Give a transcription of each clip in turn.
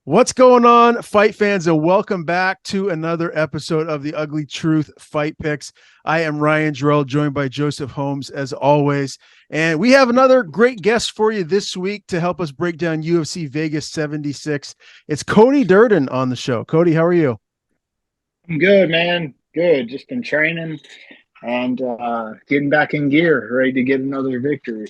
What's going on, fight fans, and welcome back to another episode of the Ugly Truth Fight Picks. I am Ryan Jarrell, joined by Joseph Holmes, as always. And we have another great guest for you this week to help us break down UFC Vegas 76. It's Cody Durden on the show. Cody, how are you? I'm good, man. Good. Just been training and getting back in gear, ready to get another victory.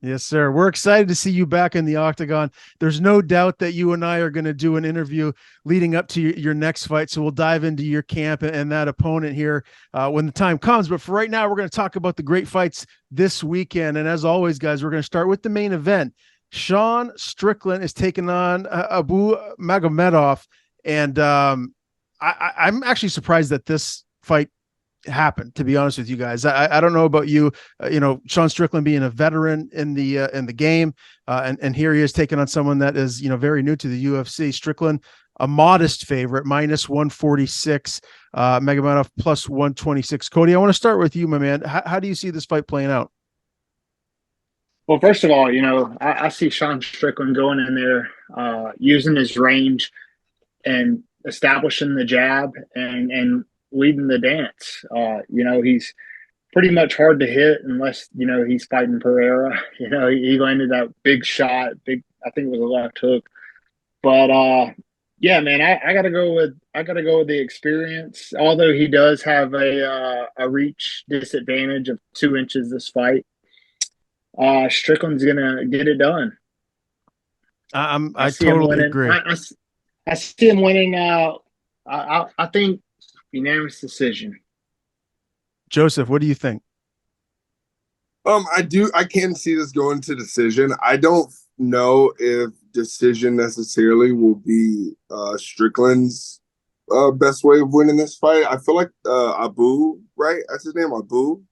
Yes, sir. We're excited to see you back in the octagon. There's no doubt that you and I are going to do an interview leading up to your next fight. So we'll dive into your camp and that opponent here when the time comes. But for right now, we're going to talk about the great fights this weekend. And as always, guys, we're going to start with the main event. Sean Strickland is taking on Abu Magomedov. And I'm actually surprised that this fight happened, to be honest with you guys. I don't know about you. Sean Strickland being a veteran in the game, and here he is taking on someone that is very new to the UFC. Strickland, a modest favorite, minus 146, Magomedov plus 126. Cody, I want to start with you, my man. How do you see this fight playing out? Well, first of all, I see Sean Strickland going in there, using his range and establishing the jab and leading the dance. He's pretty much hard to hit unless, he's fighting Pereira. He landed that big shot, I think it was a left hook. But yeah, man, I gotta go with the experience. Although he does have a reach disadvantage of 2 inches this fight. Strickland's gonna get it done. I see him totally winning. agree. I see him winning. I think unanimous decision. Joseph, what do you think? I can see this going to decision. I don't know if decision necessarily will be Strickland's best way of winning this fight. I feel like Abu, right? That's his name, Abu.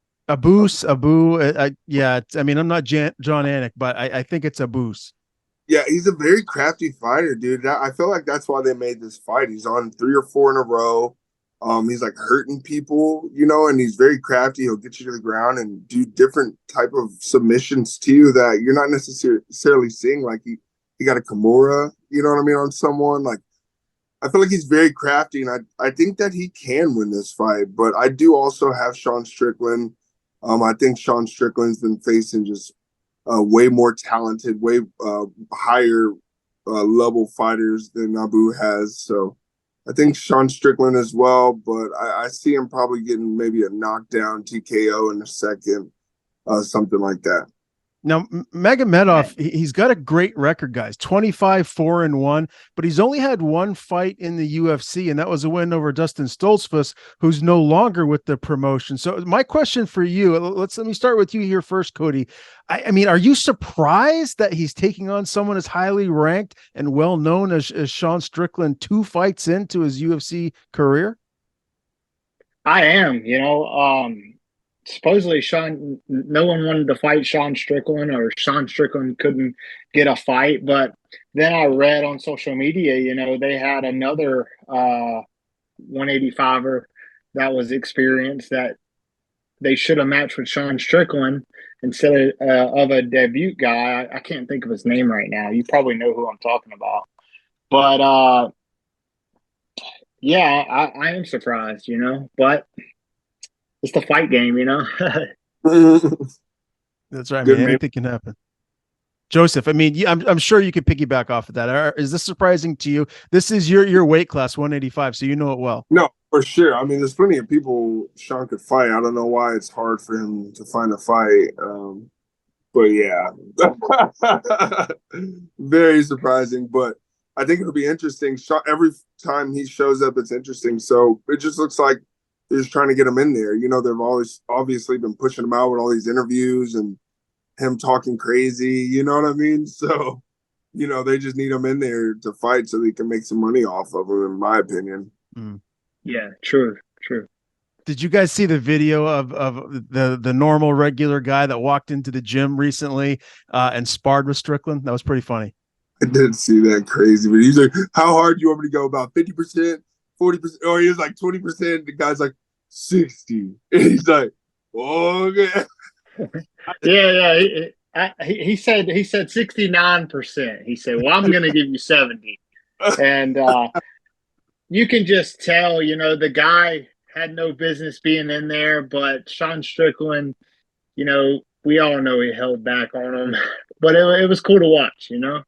Yeah. I'm not John Anik, but I think it's Abus. Yeah, he's a very crafty fighter, dude. I feel like that's why they made this fight. He's on 3 or 4 in a row. He's like hurting people, and he's very crafty. He'll get you to the ground and do different type of submissions to you that you're not necessarily seeing. Like he got a Kimura, you know what I mean, on someone. Like I feel like he's very crafty, and I think that he can win this fight. But I do also have Sean Strickland. I think Sean Strickland's been facing just way more talented, way higher level fighters than Abu has. So I think Sean Strickland as well, but I see him probably getting maybe a knockdown TKO in a second, something like that. Now, Magomedov, he's got a great record, guys, 25-4-1, but he's only had one fight in the UFC, and that was a win over Dustin Stoltzfus, who's no longer with the promotion. So my question for you, let me start with you here first, Cody. I mean, are you surprised that he's taking on someone as highly ranked and well-known as Sean Strickland 2 fights into his UFC career? I am, supposedly no one wanted to fight Sean Strickland, or Sean Strickland couldn't get a fight. But then I read on social media, they had another 185er that was experienced that they should have matched with Sean Strickland instead of a debut guy. I can't think of his name right now. You probably know who I'm talking about. But yeah, I am surprised, but it's the fight game, That's right. I mean, anything can happen. Joseph, I'm sure you could piggyback off of that. Is this surprising to you? This is your weight class, 185, so you know it well. No, for sure. I mean, there's plenty of people Sean could fight. I don't know why it's hard for him to find a fight. But yeah, very surprising. But I think it'll be interesting. Every time he shows up, it's interesting. So it just looks like they're just trying to get him in there. They've always obviously been pushing him out with all these interviews and him talking crazy. You know what I mean? So, they just need him in there to fight so they can make some money off of him, in my opinion. Mm. Yeah, true. Did you guys see the video of the normal regular guy that walked into the gym recently and sparred with Strickland? That was pretty funny. I did see that crazy, but he's like, how hard do you want me to go? About 50%? 40%, or he was like 20%. The guy's like 60. And he's like, oh, okay. Yeah. He said 69%. He said, well, I'm going to give you 70. And you can just tell, the guy had no business being in there, but Sean Strickland, we all know he held back on him, but it was cool to watch. It No,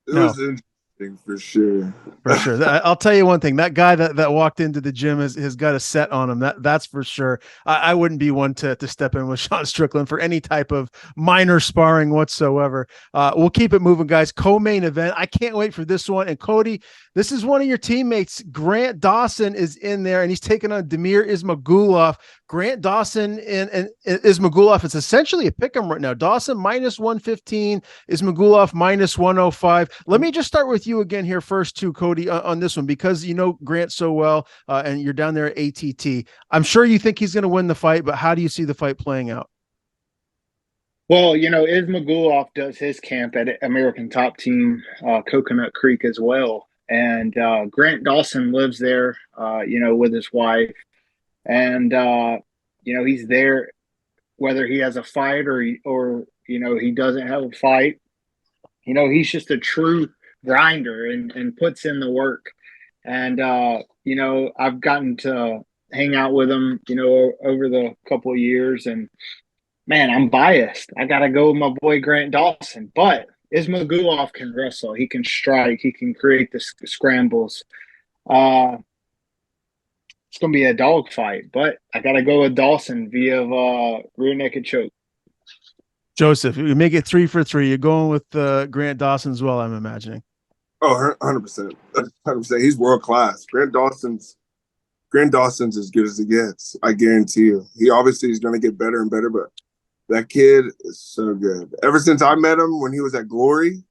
was interesting for sure. for sure. I'll tell you one thing. That guy that walked into the gym has got a set on him. That's for sure. I wouldn't be one to step in with Sean Strickland for any type of minor sparring whatsoever. We'll keep it moving, guys. Co-main event. I can't wait for this one. And Cody, this is one of your teammates. Grant Dawson is in there, and he's taking on Damir Ismagulov. Grant Dawson and Ismagulov. It's essentially a pick 'em right now. Dawson -115, Ismagulov -105. Let me just start with you again here first, too, Cody, on this one, because you know Grant so well, and you're down there at ATT. I'm sure you think he's going to win the fight, but how do you see the fight playing out? Well, Ismagulov does his camp at American Top Team, Coconut Creek as well. And Grant Dawson lives there, with his wife. And, he's there whether he has a fight or he doesn't have a fight. He's just a true grinder and puts in the work. And, I've gotten to hang out with him, over the couple of years. And, man, I'm biased. I got to go with my boy Grant Dawson. But Ismagulov can wrestle. He can strike. He can create the scrambles. It's going to be a dog fight, but I got to go with Dawson via rear naked choke. Joseph, you make it 3 for 3. You're going with Grant Dawson as well, I'm imagining. Oh, 100%. 100%. He's world class. Grant Dawson's as good as it gets. I guarantee you. He obviously is going to get better and better, but that kid is so good. Ever since I met him when he was at Glory,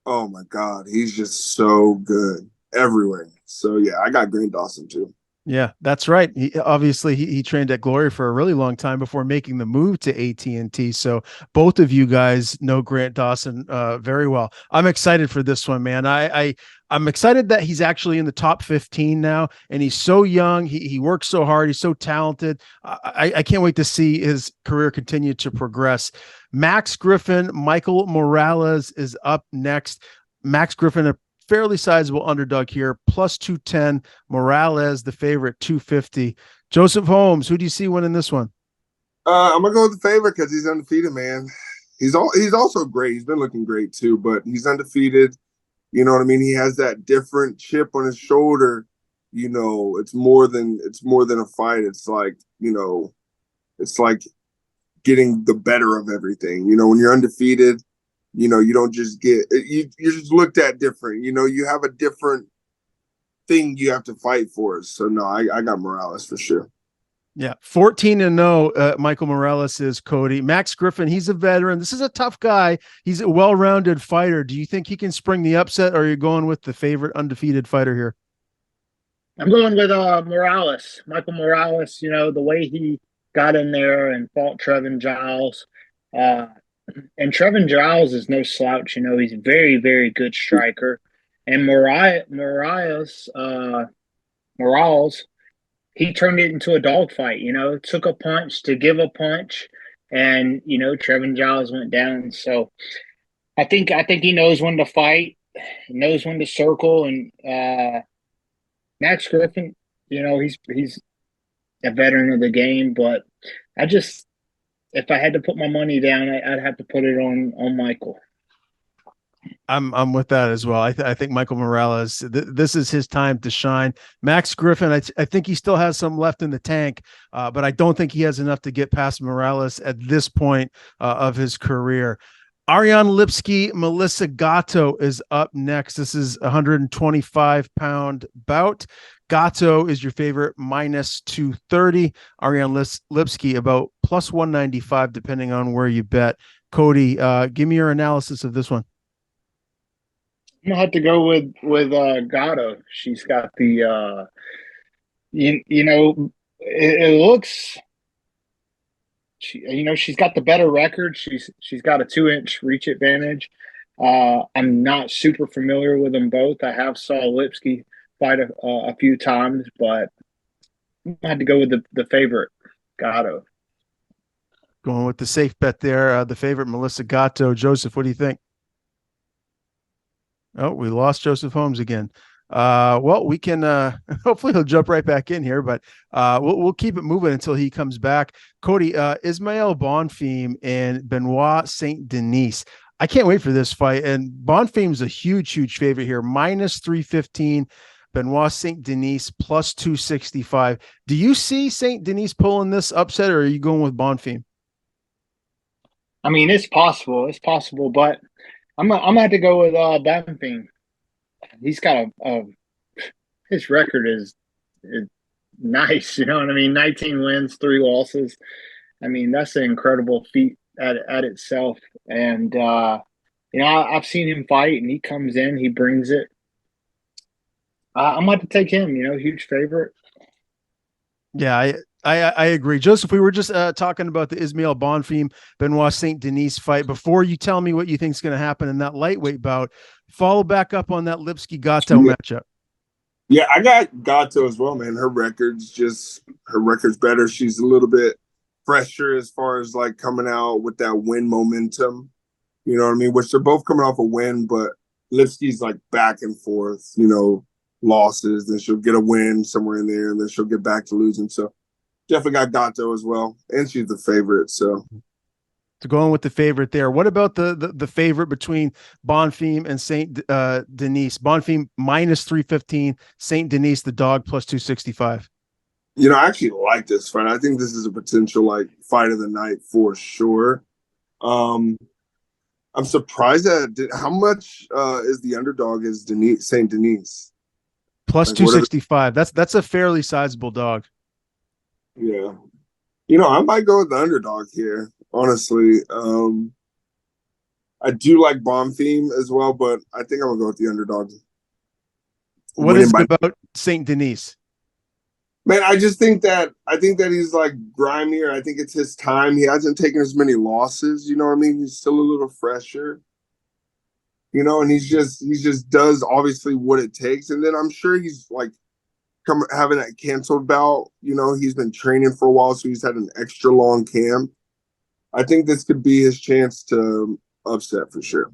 oh my God, he's just so good everywhere. So yeah, I got Grant Dawson too. Yeah, that's right. He trained at Glory for a really long time before making the move to AT&T. So both of you guys know Grant Dawson very well. I'm excited for this one, man. I'm excited that he's actually in the top 15 now, and he's so young. He works so hard. He's so talented. I can't wait to see his career continue to progress. Max Griffin, Michael Morales is up next. Max Griffin, a fairly sizable underdog here, +210. Morales, the favorite, 250. Joseph Holmes, who do you see winning this one? I'm gonna go with the favorite because he's undefeated, man. He's also great. He's been looking great too, but he's undefeated. You know what I mean? He has that different chip on his shoulder. It's more than a fight. It's like, it's like getting the better of everything. When you're undefeated, you don't just get you're just looked at different. You have a different thing you have to fight for. So no, I got Morales for sure. Yeah, 14-0. Michael Morales is Cody. Max Griffin, he's a veteran. This is a tough guy. He's a well-rounded fighter. Do you think he can spring the upset, or are you going with the favorite undefeated fighter here? I'm going with Morales. Michael Morales, the way he got in there and fought Trevin Giles. And Trevin Giles is no slouch. He's a very, very good striker. And Morales, he turned it into a dogfight. Took a punch to give a punch, and Trevin Giles went down. So I think he knows when to fight, he knows when to circle, and Max Griffin, he's a veteran of the game, but if I had to put my money down, I'd have to put it on Michael. I'm with that as well. I think Michael Morales, this is his time to shine. Max Griffin, I think he still has some left in the tank, but I don't think he has enough to get past Morales at this point of his career. Ariane Lipski, Melissa Gatto is up next. This is a 125-pound bout. Gatto is your favorite, -230. Ariane Lipski about +195, depending on where you bet. Cody, give me your analysis of this one. I'm gonna have to go with Gatto. She's got the it looks. She's got the better record. She's got a 2-inch reach advantage. I'm not super familiar with them both. I have saw Lipski fight a few times, but I had to go with the favorite, Gatto. Going with the safe bet there, the favorite, Melissa Gatto. Joseph, what do you think? Oh, we lost Joseph Holmes again. Well, we can hopefully he'll jump right back in here, but we'll keep it moving until he comes back. Cody, Ismael Bonfim and Benoit Saint Denis. I can't wait for this fight. And Bonfim's a huge favorite here, minus 315. Benoit Saint Denis plus 265. Do you see Saint Denis pulling this upset, or are you going with Bonfim? I mean, it's possible. It's possible, but I'm gonna have to go with Benfield. He's got his record is nice. You know what I mean? 19 wins, 3 losses. I mean, that's an incredible feat at itself. And I've seen him fight, and he comes in, he brings it. I'm going to take him. Huge favorite. Yeah, I agree. Joseph, we were just talking about the Ismael Bonfim Benoit Saint Denis fight. Before you tell me what you think is going to happen in that lightweight bout, follow back up on that Lipsky Gato matchup. Yeah, I got Gato as well, man. Her record's better. She's a little bit fresher as far as like coming out with that win momentum. You know what I mean? Which they're both coming off a win, but Lipsky's like back and forth, losses. Then she'll get a win somewhere in there, and then she'll get back to losing. So definitely got Gato as well. And she's the favorite. So going with the favorite there. What about the favorite between Bonfim and Saint Denis? Bonfim minus 315, Saint Denis the dog plus 265. I actually like this fight. I think this is a potential like fight of the night for sure. I'm surprised at how much is the underdog is Saint Denis plus like 265. That's a fairly sizable dog. Yeah, I might go with the underdog here. Honestly, I do like Bonfim as well, but I think I'm gonna go with the underdog. What is it about Saint Denis? Man, I think that he's like grimier. I think it's his time. He hasn't taken as many losses. You know what I mean? He's still a little fresher. And he just does obviously what it takes. And then I'm sure he's like having that canceled bout. He's been training for a while, so he's had an extra long camp. I think this could be his chance to upset for sure.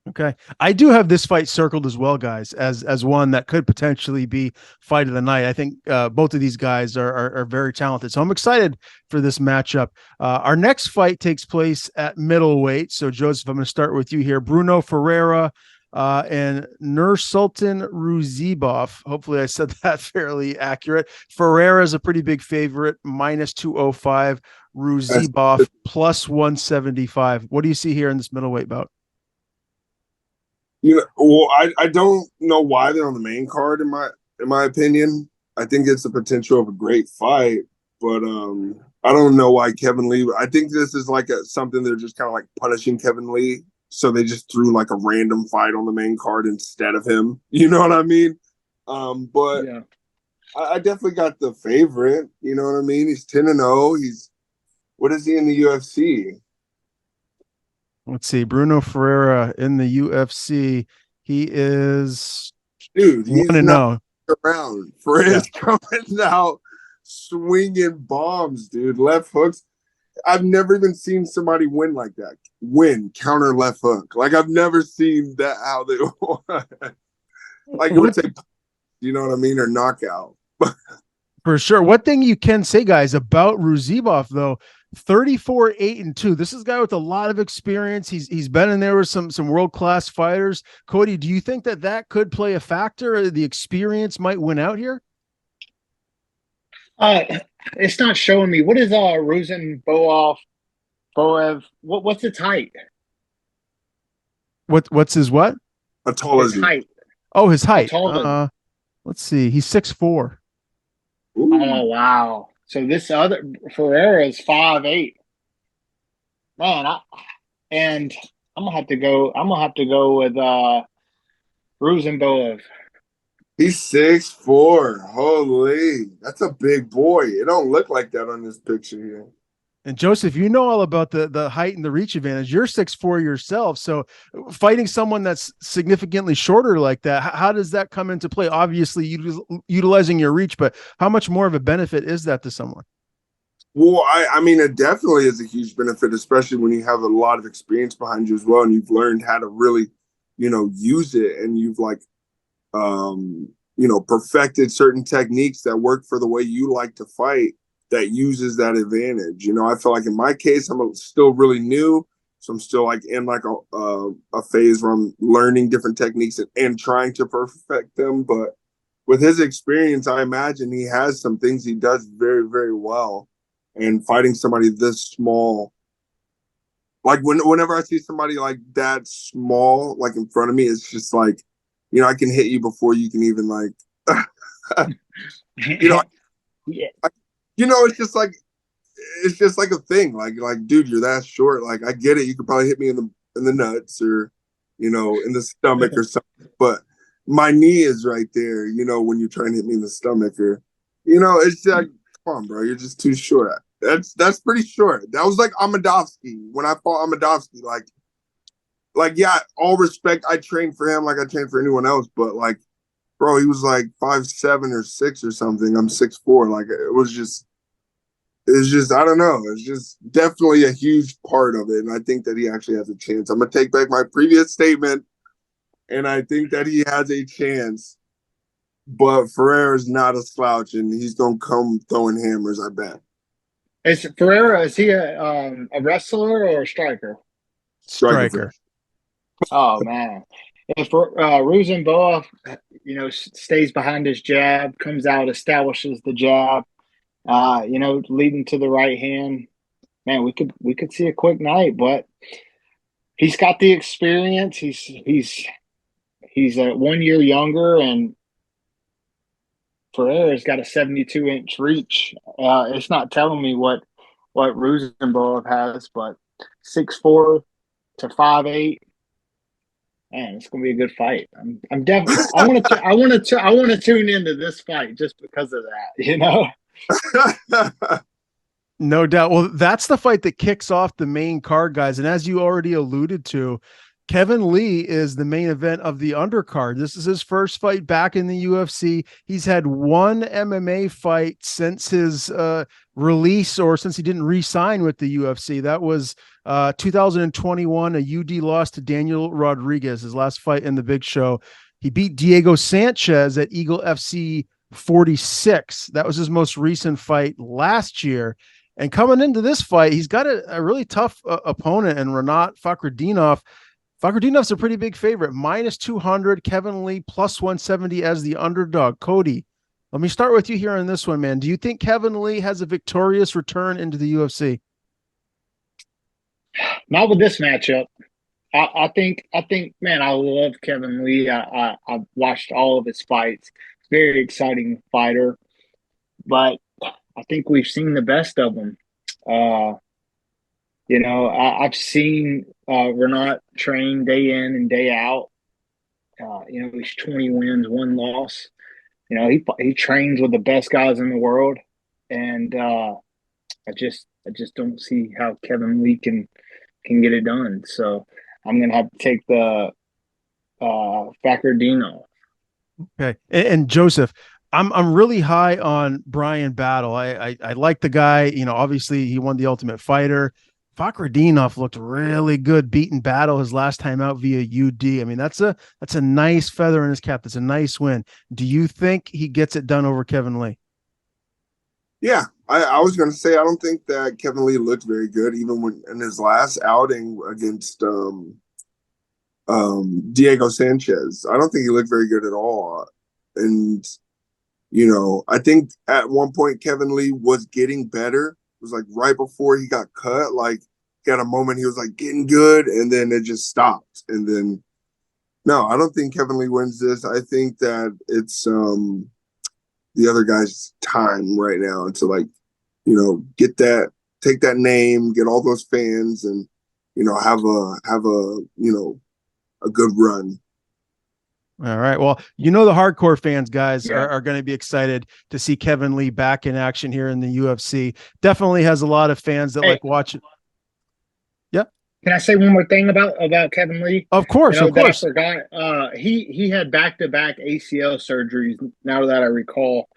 Okay. I do have this fight circled as well, guys, as one that could potentially be fight of the night. I think both of these guys are very talented. So I'm excited for this matchup. Our next fight takes place at middleweight. So Joseph, I'm going to start with you here. Bruno Ferreira and Nursultan Ruzibov. Hopefully I said that fairly accurate. Ferreira is a pretty big favorite, minus 205. Ruzibov plus 175. What do you see here in this middleweight bout? I don't know why they're on the main card in my opinion. I think it's the potential of a great fight, but I don't know why Kevin Lee. I think this is like something they're just kind of like punishing Kevin Lee, so they just threw like a random fight on the main card instead of him. You know what I mean? But yeah. I definitely got the favorite. You know what I mean? He's 10-0. What is he in the UFC? Let's see. Bruno Ferreira in the UFC. He is he's 1-0 around. Ferreira's coming out swinging bombs, dude. Left hooks. I've never even seen somebody win like that. Counter left hook. Like I've never seen that how they won. Like it would say, you know what I mean, or knockout. For sure. One thing you can say, guys, about Ruzibov, though, 34-8-2. This is a guy with a lot of experience. He's been in there with some world-class fighters. Cody, do you think that could play a factor? Or the experience might win out here? It's not showing me. What is Boev? What's its height? What's his what? How tall is he? Height. Oh, his height. Let's see. He's 6'4". Ooh. Oh wow! So this other Ferreira is 5'8". Man, I'm gonna have to go. I'm gonna have to go with Rosenboev. He's 6'4". Holy, that's a big boy. It don't look like that on this picture here. And Joseph, you know all about the height and the reach advantage. You're 6'4" yourself. So fighting someone that's significantly shorter like that, how does that come into play? Obviously, utilizing your reach, but how much more of a benefit is that to someone? Well, I mean, it definitely is a huge benefit, especially when you have a lot of experience behind you as well, and you've learned how to really use it, and you've like, perfected certain techniques that work for the way you like to fight, that uses that advantage. I feel like in my case, I'm still really new. So I'm still like in like a phase where I'm learning different techniques and trying to perfect them. But with his experience, I imagine he has some things he does very, very well. And fighting somebody this small, like whenever I see somebody like that small, like in front of me, it's just like, I can hit you before you can even like, you know, Yeah. it's just like a thing. Like, dude, you're that short. Like, I get it. You could probably hit me in the nuts, or, in the stomach or something. But my knee is right there. When you try and hit me in the stomach, or, it's like, come on, bro, you're just too short. That's pretty short. That was like Amedovski when I fought Amedovski. Like, yeah, all respect. I trained for him like I trained for anyone else, but like, bro, he was like 5'7" or 6 or something. I'm 6'4". Like, it's just, I don't know. It's just definitely a huge part of it. And I think that he actually has a chance. I'm going to take back my previous statement. And I think that he has a chance. But Ferreira's not a slouch, and he's going to come throwing hammers, I bet. Is Ferreira, is he a wrestler or a striker? Striker. Oh, man. If Rosenboff, stays behind his jab, comes out, establishes the jab, leading to the right hand, man, we could see a quick night. But he's got the experience. He's 1 year younger, and Ferreira's got a 72-inch reach. It's not telling me what Rosenboff has, but 6'4" to 5'8". Man, it's gonna be a good fight. I'm definitely. I want to tune into this fight just because of that. No doubt. Well, that's the fight that kicks off the main card, guys. And as you already alluded to, Kevin Lee is the main event of the undercard. This is his first fight back in the UFC. He's had one MMA fight since his release, or since he didn't re-sign with the UFC. That was 2021, a UD loss to Daniel Rodriguez, his last fight in the big show. He beat Diego Sanchez at Eagle FC 46. That was his most recent fight last year. And coming into this fight, he's got a really tough opponent in Renat Fakhretdinov. Fakhretdinov's a pretty big favorite, minus 200. Kevin Lee plus 170 as the underdog. Cody, let me start with you here on this one, man. Do you think Kevin Lee has a victorious return into the UFC? Not with this matchup. I think, man, I love Kevin Lee. I've watched all of his fights. Very exciting fighter, but I think we've seen the best of him. I've seen Renat train day in and day out. He's 20 wins, 1 loss. He trains with the best guys in the world, and I just don't see how Kevin Lee can get it done. So I'm gonna have to take the Fakhretdinov. Okay, and Joseph, I'm really high on Brian Battle. I like the guy. Obviously he won the Ultimate Fighter. Fakhretdinov looked really good beating Battle his last time out via UD. I mean, that's a nice feather in his cap. That's a nice win. Do you think he gets it done over Kevin Lee? Yeah, I was going to say, I don't think that Kevin Lee looked very good, even when in his last outing against Diego Sanchez. I don't think he looked very good at all. And, I think at one point Kevin Lee was getting better. It was like right before he got cut, like he had a moment he was like getting good, and then it just stopped. And then, no, I don't think Kevin Lee wins this. I think that it's the other guy's time right now to like, take that name, get all those fans, and have a good run. All right. Well, the hardcore fans, guys, are going to be excited to see Kevin Lee back in action here in the UFC. Definitely has a lot of fans that like watching. Yeah. Can I say one more thing about Kevin Lee? Of course, of course. I forgot. He had back-to-back ACL surgeries. Now that I recall,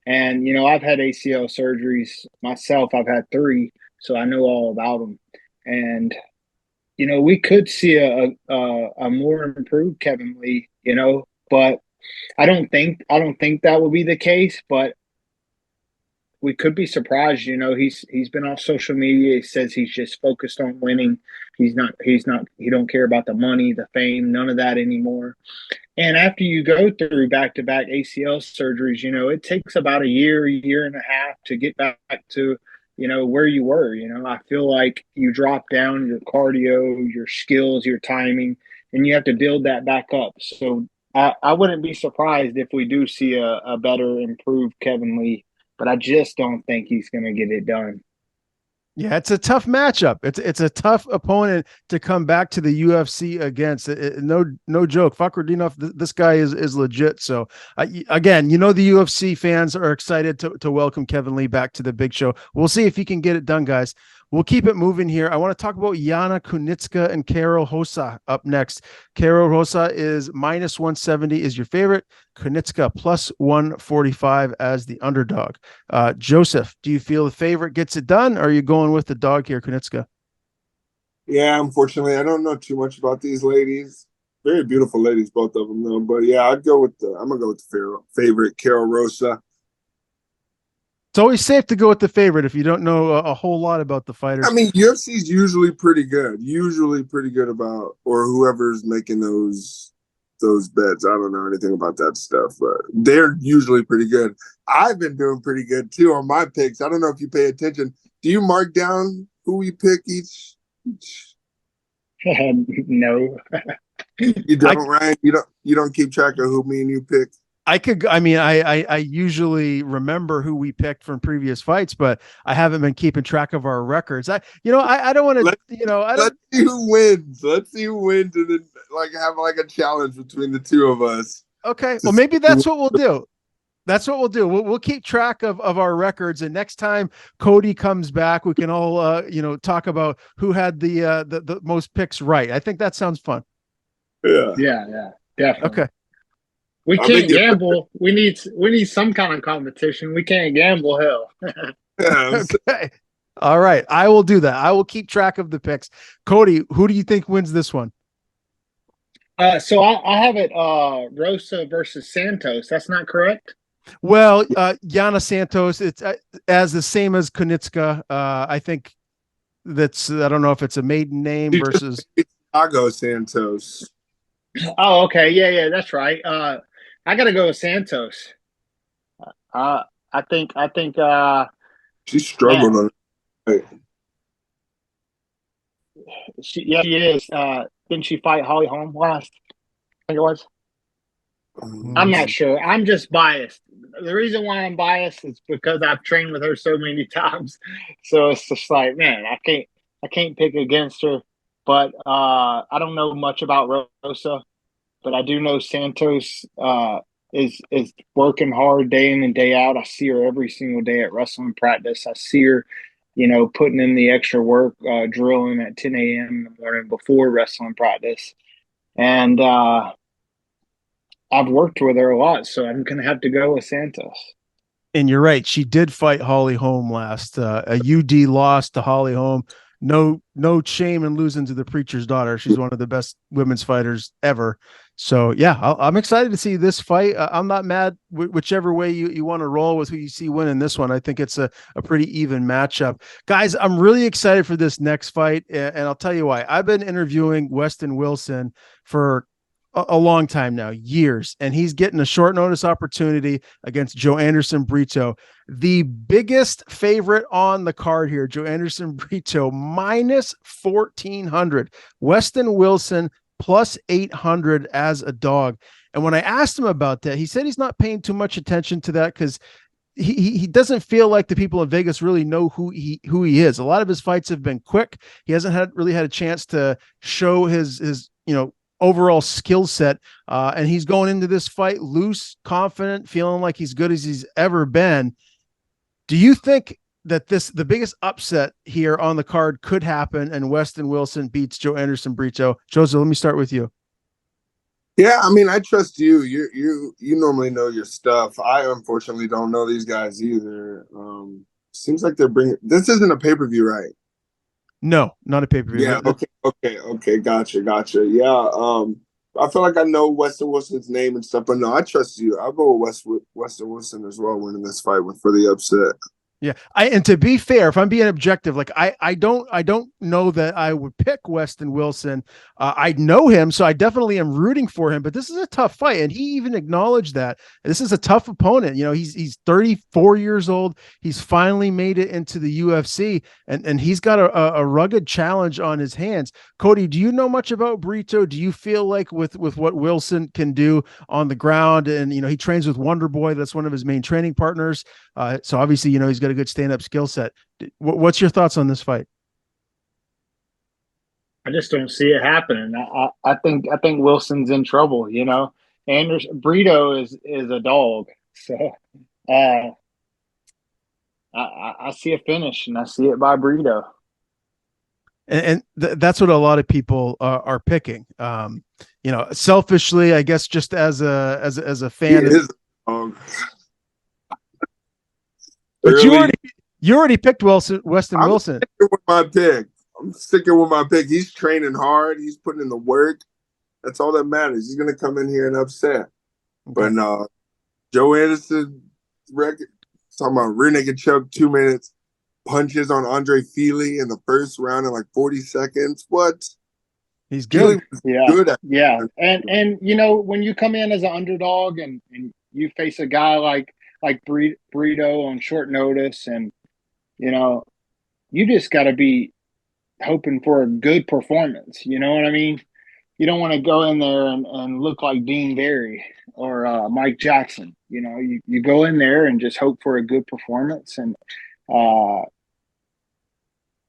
and I've had ACL surgeries myself. I've had 3, so I know all about them. And we could see a more improved Kevin Lee, but I don't think that will be the case, but we could be surprised. He's been off social media. He says he's just focused on winning. He don't care about the money, the fame, none of that anymore. And after you go through back-to-back ACL surgeries, it takes about a year and a half to get back to, where you were. I feel like you drop down your cardio, your skills, your timing, and you have to build that back up. So I wouldn't be surprised if we do see a better, improved Kevin Lee, but I just don't think he's going to get it done. Yeah, it's a tough matchup. It's a tough opponent to come back to the UFC against. No joke. Fakhretdinov, this guy is legit. So again, the UFC fans are excited to welcome Kevin Lee back to the big show. We'll see if he can get it done, guys. We'll keep it moving here. I want to talk about Yana Kunitska and Karol Rosa up next. Karol Rosa is minus 170 is your favorite. Kunitska plus 145 as the underdog. Joseph, do you feel the favorite gets it done, or are you going with the dog here, Kunitska? Yeah, unfortunately, I don't know too much about these ladies. Very beautiful ladies, both of them, though. But yeah, I'm gonna go with the favorite, Karol Rosa. It's always safe to go with the favorite if you don't know a whole lot about the fighters. I mean, UFC's usually pretty good. About, or whoever's making those bets. I don't know anything about that stuff, but they're usually pretty good. I've been doing pretty good too on my picks. I don't know if you pay attention. Do you mark down who we pick each? No. You don't, Ryan? You don't keep track of who me and you pick? I usually remember who we picked from previous fights, but I haven't been keeping track of our records. I don't want to, let's see who wins. Let's see who wins, and then have a challenge between the two of us. Okay. Well, maybe that's what we'll do. That's what we'll do. We'll keep track of our records, and next time Cody comes back, we can all talk about who had the most picks right. I think that sounds fun. Yeah, definitely. Okay. We can't gamble. We need some kind of competition. We can't gamble. Hell. Okay. All right. I will do that. I will keep track of the picks. Cody, who do you think wins this one? So I have it Rosa versus Santos. That's not correct? Well, Yana Santos, it's as the same as Kunitska. I think I don't know if it's a maiden name versus Chicago Santos. Oh, okay. Yeah, that's right. I gotta go with Santos. I think She struggled on it. she is. Didn't she fight Holly Holm last? I think it was. I'm not sure. I'm just biased. The reason why I'm biased is because I've trained with her so many times. So it's just like, man, I can't pick against her. But I don't know much about Rosa, but I do know Santos is working hard day in and day out. I see her every single day at wrestling practice. I see her, putting in the extra work, drilling at 10 a.m. in the morning before wrestling practice. And I've worked with her a lot, so I'm going to have to go with Santos. And you're right. She did fight Holly Holm last. A UD loss to Holly Holm. No shame in losing to the preacher's daughter. She's one of the best women's fighters ever. So yeah, I'm excited to see this fight. I'm not mad whichever way you want to roll with who you see winning this one. I think it's a pretty even matchup. Guys, I'm really excited for this next fight. And I'll tell you why. I've been interviewing Weston Wilson for a long time now, years, and he's getting a short notice opportunity against Joe Anderson Brito, the biggest favorite on the card here. Joe Anderson Brito minus 1,400, Weston Wilson plus 800 as a dog. And when I asked him about that, he said he's not paying too much attention to that because he doesn't feel like the people in Vegas really know who he is. A lot of his fights have been quick. He hasn't really had a chance to show his overall skill set, and he's going into this fight loose, confident, feeling like he's good as he's ever been. Do you think that the biggest upset here on the card could happen and Weston Wilson beats Joe Anderson Brito? Joseph, let me start with you. Yeah, I mean, I trust you. You normally know your stuff. I unfortunately don't know these guys either. Seems like they're bringing. This isn't a pay-per-view, right? No, not a pay-per-view. Yeah, okay. Gotcha. Yeah, I feel like I know Weston Wilson's name and stuff, but no, I trust you. I'll go with Weston Wilson as well, winning this fight for the upset. Yeah. And to be fair, if I'm being objective, like I don't know that I would pick Weston Wilson. I know him, so I definitely am rooting for him, but this is a tough fight. And he even acknowledged that this is a tough opponent. You know, he's 34 years old. He's finally made it into the UFC, and he's got a rugged challenge on his hands. Cody, do you know much about Brito? Do you feel like with what Wilson can do on the ground, and you know, he trains with Wonder Boy, that's one of his main training partners. So obviously, you know, he's got a good stand-up skill set. What's your thoughts on this fight? I just don't see it happening. I think Wilson's in trouble. You know, Brito is a dog. So uh, I see a finish, and I see it by Brito. And that's what a lot of people are picking. You know, selfishly, I guess, just as a fan. He is a dog. But you already picked Weston Wilson. With my pick. I'm sticking with my pick. He's training hard. He's putting in the work. That's all that matters. He's gonna come in here and upset. Okay. But no, Joe Anderson record talking about rear naked choke, 2 minutes, punches on Andre Feely in the first round in like 40 seconds. What? He's good. Yeah. And you know, when you come in as an underdog and you face a guy like Brito on short notice, and you know, you just got to be hoping for a good performance. You know what I mean? You don't want to go in there and look like Dean Barry or Mike Jackson. You know, you go in there and just hope for a good performance and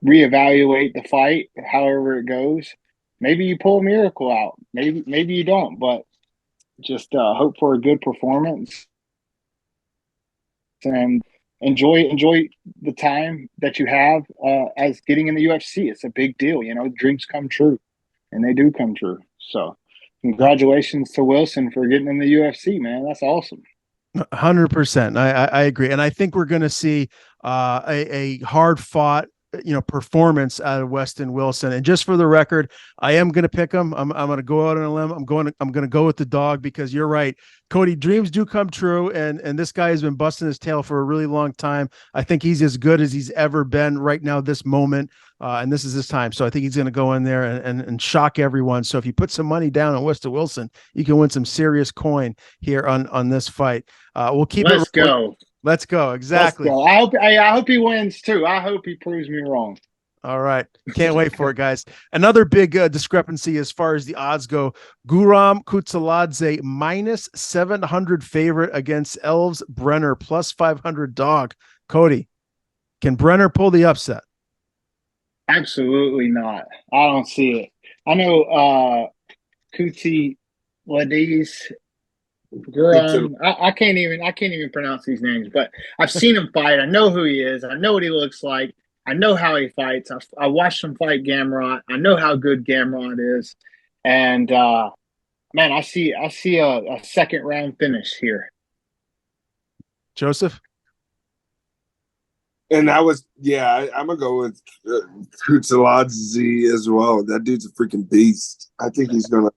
reevaluate the fight, however it goes. Maybe you pull a miracle out. Maybe you don't, but just hope for a good performance and enjoy the time that you have as getting in the UFC. It's a big deal, you know. Dreams come true, and they do come true. So, congratulations to Wilson for getting in the UFC, man. That's awesome. 100%. I agree, and I think we're going to see a hard fought, you know, performance out of Weston Wilson. And just for the record, I am going to pick him. I'm going to go out on a limb. I'm going to go with the dog, because you're right, Cody. Dreams do come true, and this guy has been busting his tail for a really long time. I think he's as good as he's ever been right now, this moment, and this is his time. So I think he's going to go in there and shock everyone. So if you put some money down on Weston Wilson, you can win some serious coin here on this fight. We'll keep Let's go. Let's go. Exactly. Let's go. I hope he wins too. I hope he proves me wrong. All right. Can't wait for it, guys. Another big discrepancy as far as the odds go. Guram Kutsaladze minus 700 favorite against Elves Brenner plus 500 dog. Cody, can Brenner pull the upset? Absolutely not. I don't see it. I know Kuti Ladiz. I can't even pronounce these names, but I've seen him fight. I know who he is. I know what he looks like. I know how he fights. I watched him fight Gamrot. I know how good Gamrot is, and man, I see a second round finish here. Joseph? And I'm gonna go with Kutsaladze as well. That dude's a freaking beast. I think he's gonna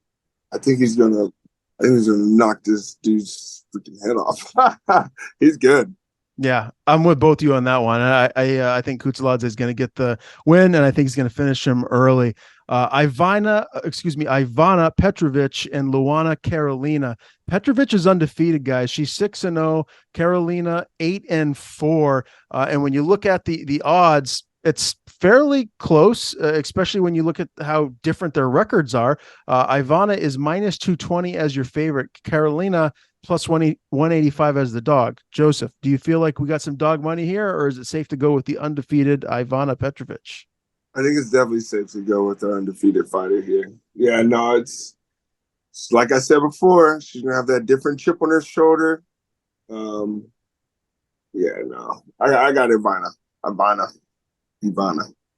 knock this dude's freaking head off. He's good. Yeah, I'm with both of you on that one. I think Kutsaladze is going to get the win, and I think he's going to finish him early. Ivana Petrovic and Luana Carolina. Petrovic is undefeated, guys. She's 6-0. Carolina 8-4. And when you look at the odds, it's fairly close, especially when you look at how different their records are. Ivana is minus 220 as your favorite. Carolina plus 185 as the dog. Joseph, do you feel like we got some dog money here, or is it safe to go with the undefeated Ivana Petrovic? I think it's definitely safe to go with the undefeated fighter here. Yeah, no, it's like I said before, she's gonna have that different chip on her shoulder. Yeah, no, I got Ivana.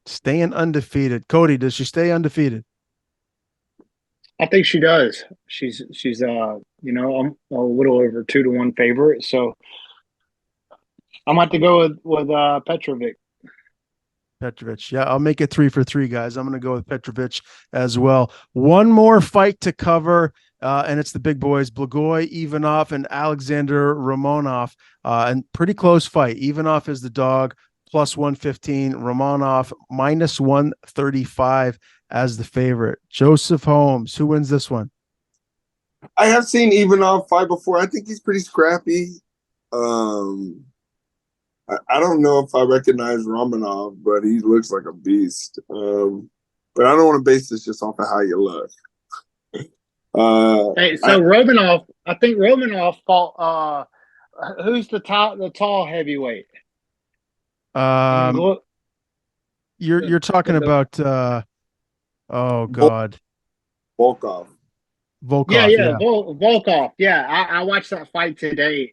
Staying undefeated. Cody, does she stay undefeated? I think she does. She's I'm a little over 2-1 favorite, so I'm about to go with Petrovic. Petrovic. Yeah, I'll make it 3 for 3, guys. I'm going to go with Petrovic as well. One more fight to cover, and it's the big boys, Blagoy, Ivanov, and Alexander Romanov. And pretty close fight. Ivanov is the dog, plus 115. Romanov, minus 135 as the favorite. Joseph Holmes, who wins this one? I have seen Ivanov fight before. I think he's pretty scrappy. I don't know if I recognize Romanov, but he looks like a beast. But I don't want to base this just off of how you look. Romanov, I think Romanov fought. Who's the tall heavyweight? You're talking about oh God, Volkov. Yeah. Volkov. Yeah, I watched that fight today.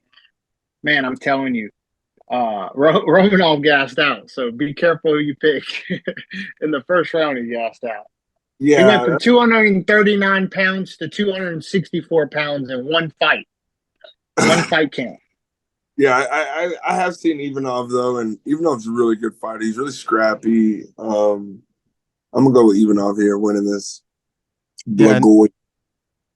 Man, I'm telling you, Romanov gassed out. So be careful who you pick. In the first round, he gassed out. Yeah, he went from 239 pounds to 264 pounds in one fight. One fight count. Yeah, I have seen Ivanov though, and Ivanov's a really good fighter. He's really scrappy. I'm gonna go with Ivanov here, winning this. Yeah,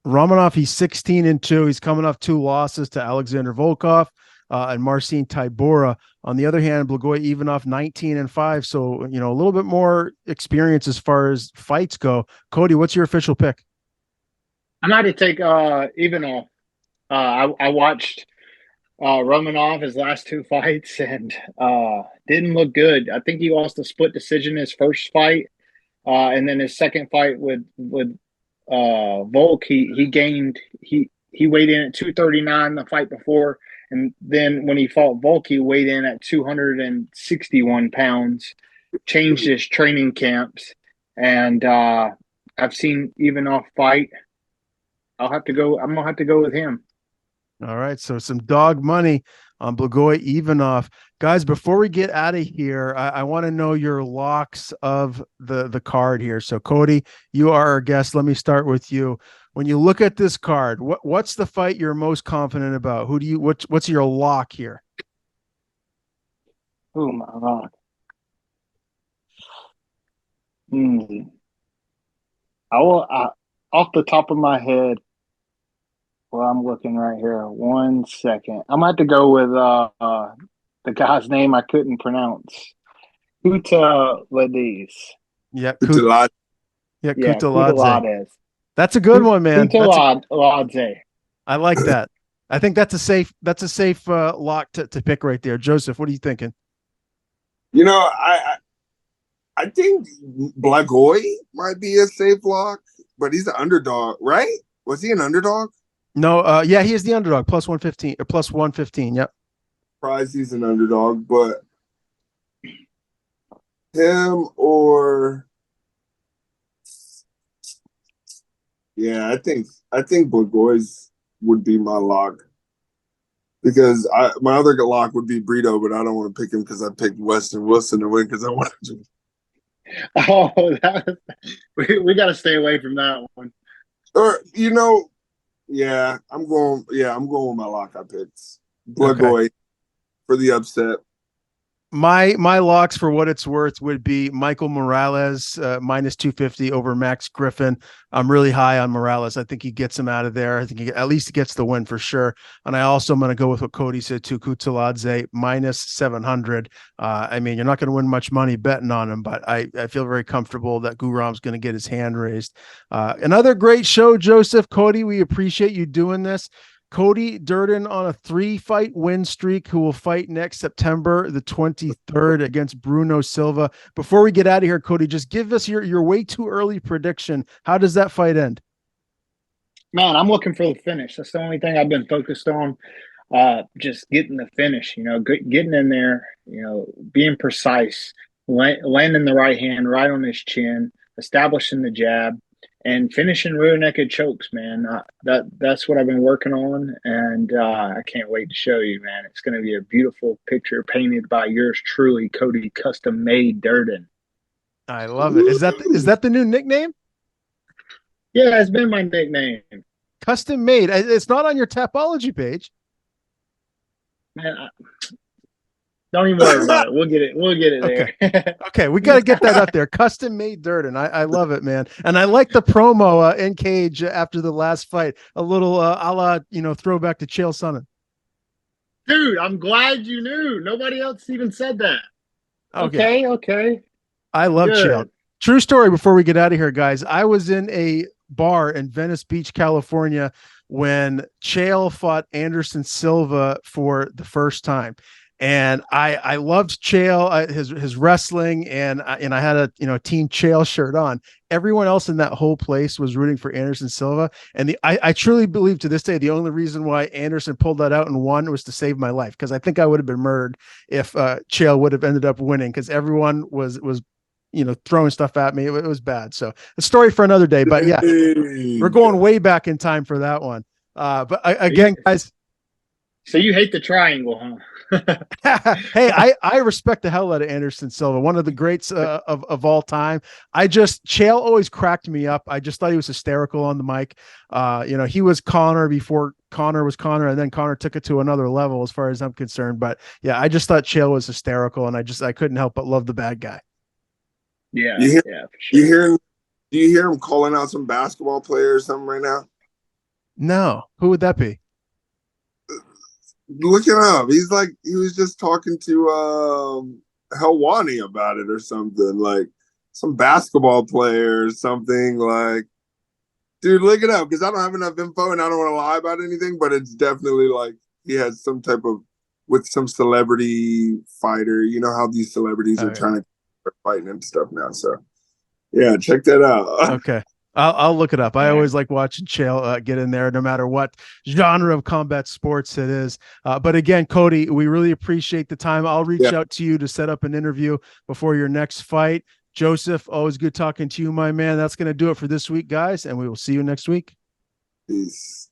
Romanov, he's 16-2. He's coming off 2 losses to Alexander Volkov and Marcin Tybura. On the other hand, Blagoy Ivanov, 19-5. So, a little bit more experience as far as fights go. Cody, what's your official pick? I might have take Ivanov. I watched Romanov his last 2 fights and didn't look good. I think he lost a split decision his first fight, and then his second fight with Volk, he weighed in at 239 the fight before, and then when he fought Volk, he weighed in at 261 pounds. Changed his training camps, and I've seen Ivanov fight. I'm gonna have to go with him. All right, so some dog money on Blagoy Ivanov. Guys, before we get out of here, I want to know your locks of the card here. So, Cody, you are our guest. Let me start with you. When you look at this card, what's the fight you're most confident about? What's your lock here? Oh, my lock. Off the top of my head, well, I'm looking right here. 1 second. I'm going to have to go with the guy's name I couldn't pronounce. Kutulades. Yeah, Kutulades. That's a good one, man. Kutulades. I like that. I think that's a safe lock to pick right there. Joseph, what are you thinking? I think Blagoy might be a safe lock, but he's an underdog, right? Was he an underdog? No, yeah, he is the underdog, plus 115 or plus 115. Yep. Surprised he's an underdog, but him or yeah, I think Blagoy's would be my lock because my other lock would be Brito, but I don't want to pick him because I picked Weston Wilson to win because I wanted to. Oh, we got to stay away from that one. Or yeah, I'm going with my lock I picked. Blagoy for the upset. My locks, for what it's worth, would be Michael Morales minus 250 over Max Griffin. I'm really high on Morales. I think he gets him out of there. I think he at least gets the win for sure. And I also am going to go with what Cody said too, Kutulades minus 700. I mean, you're not going to win much money betting on him, but I feel very comfortable that Guram's going to get his hand raised. Another great show, Joseph. Cody, we appreciate you doing this. Cody Durden on a 3-fight win streak, who will fight next September the 23rd against Bruno Silva. Before we get out of here, Cody, just give us your way too early prediction. How does that fight end? Man, I'm looking for the finish. That's the only thing I've been focused on. Just getting the finish, getting in there, being precise, landing the right hand right on his chin, establishing the jab, and finishing rear naked chokes, man. That's what I've been working on, and I can't wait to show you, man. It's going to be a beautiful picture painted by yours truly, Cody Custom Made Durden. I love it. Is that the new nickname? Yeah, it's been my nickname. Custom Made. It's not on your Tapology page. Man, Don't even worry about it. We'll get it. We'll get it Okay. there. Okay, we got to get that up there. Custom made Durden. I love it, man. And I like the promo in cage after the last fight. A little a la, throwback to Chael Sonnen. Dude, I'm glad you knew. Nobody else even said that. Okay. Okay. I love Good. Chael. True story before we get out of here, guys. I was in a bar in Venice Beach, California, when Chael fought Anderson Silva for the first time. And I loved Chael, his wrestling, and I had a Team Chael shirt on. Everyone else in that whole place was rooting for Anderson Silva, and I truly believe to this day the only reason why Anderson pulled that out and won was to save my life, because I think I would have been murdered if Chael would have ended up winning, because everyone was throwing stuff at me. It was bad. So a story for another day. But yeah, we're going way back in time for that one. But again, guys. So you hate the triangle, huh? Hey, I respect the hell out of Anderson Silva, one of the greats of all time. Chael always cracked me up. I just thought he was hysterical on the mic. He was Conor before Conor was Conor, and then Conor took it to another level as far as I'm concerned. But yeah, I just thought Chael was hysterical, and I couldn't help but love the bad guy. Yeah, for sure. Do you hear him calling out some basketball player or something right now? No, who would that be? Look it up. He was just talking to Helwani about it or something, like some basketball player or something. Like, dude, look it up, because I don't have enough info and I don't want to lie about anything, but it's definitely like he has some type of with some celebrity fighter. You know how these celebrities are trying to fighting and stuff now. So yeah, check that out. Okay. I'll look it up. I always like watching Chael get in there, no matter what genre of combat sports it is. But again, Cody, we really appreciate the time. I'll reach out to you to set up an interview before your next fight. Joseph, always good talking to you, my man. That's going to do it for this week, guys, and we will see you next week. Peace.